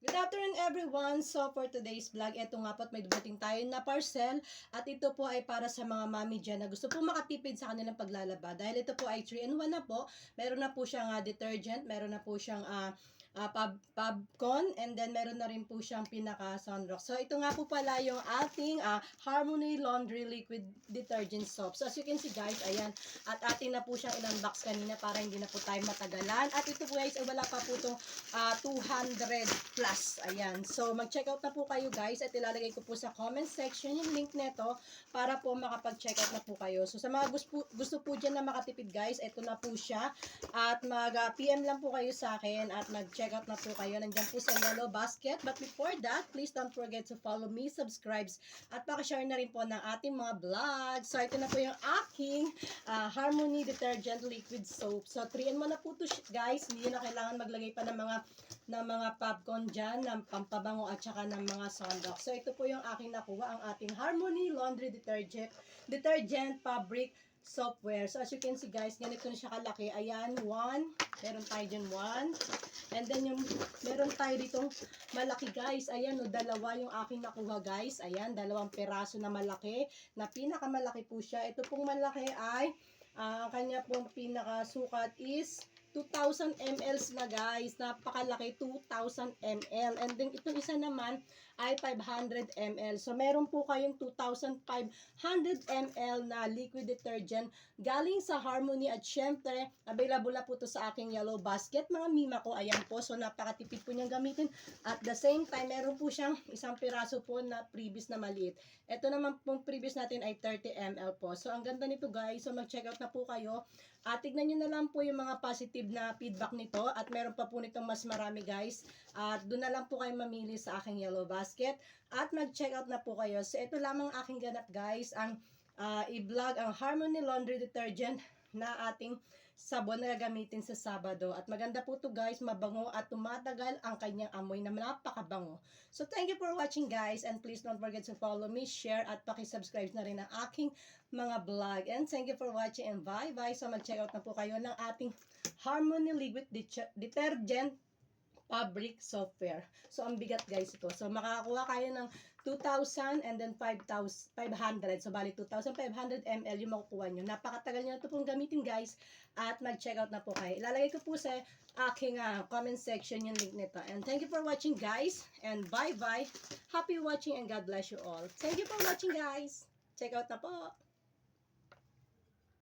Good afternoon everyone! So for today's vlog, eto nga po at may dumating tayo na parcel at ito po ay para sa mga mami dyan na gusto po makatipid sa kanilang paglalaba dahil ito po ay 3-in-1 na po. Meron na po siyang detergent, meron na po siyang Pabcon, and then meron na rin po siyang pinaka sunrock. So ito nga po pala yung ating Harmony Laundry Liquid Detergent Soap. So as you can see guys, ayan, at ating na po siyang in-unbox kanina para hindi na po tayo matagalan. At ito po guys, wala pa po itong 200 plus. Ayan. So, mag-check out na po kayo guys at ilalagay ko po sa comment section yung link nito para po makapag-check out na po kayo. So, sa mga gusto po dyan na makatipid guys, ito na po siya. At mag-PM lang po kayo sa akin at mag-check out na po kayo. Nandiyan po sa yellow basket. But before that, please don't forget to follow me, subscribe, at pakishare na rin po ng ating mga vlogs. So, ito na po yung aking Harmony Detergent Liquid Soap. So, 3-in-1 na po to guys. Hindi na kailangan maglagay pa ng mga popcorn dyan, ng pampabango at saka ng mga sunrock. So, ito po yung aking nakuha, ang ating Harmony Laundry Detergent Fabric Soapware. So, as you can see guys, ganito na siya kalaki. Ayan, 1. Meron tayo dyan 1. And then, meron tayo ditong malaki guys. Ayan, dalawa yung aking nakuha guys. Ayan, 2 peraso na malaki. Na pinakamalaki po siya. Ito pong malaki ay, ang kanya pong pinakasukat is 2,000 ml na guys. Napakalaki, 2,000 ml. And then itong isa naman ay 500 ml. So meron po kayong 2,500 ml na liquid detergent galing sa Harmony. At syempre, available na po to sa aking yellow basket. Mga mima ko, ayan po. So napakatipid po niyang gamitin. At the same time, meron po siyang isang piraso po na previous na maliit. Ito naman pong previous natin ay 30 ml po. So ang ganda nito guys. So mag-check out na po kayo. At tignan nyo na lang po yung mga positive na feedback nito. At meron pa po nitong mas marami guys. At doon na lang po kayo mamili sa aking yellow basket. At mag-check out na po kayo. So ito lamang aking ganap guys. Ang i-vlog ang Harmony Laundry Detergent na ating sabon na gagamitin sa Sabado. At maganda po to guys, mabango at tumatagal ang kanyang amoy na napakabango. So thank you for watching guys, and please don't forget to follow me, share at paki-subscribe na rin ang aking mga vlog. And thank you for watching and bye bye. So mag-check out na po kayo ng ating Harmony Liquid Detergent Fabric Software. So, ang bigat guys ito. So, makakakuha kayo ng 2,000 and then 5,500. So, bali 2,500 ml yung makukuha nyo. Napakatagal nyo na ito pong gamitin guys. At mag-check out na po kayo. Ilalagay ko po sa aking comment section yung link nito. And thank you for watching guys. And bye-bye. Happy watching and God bless you all. Thank you for watching guys. Check out na po.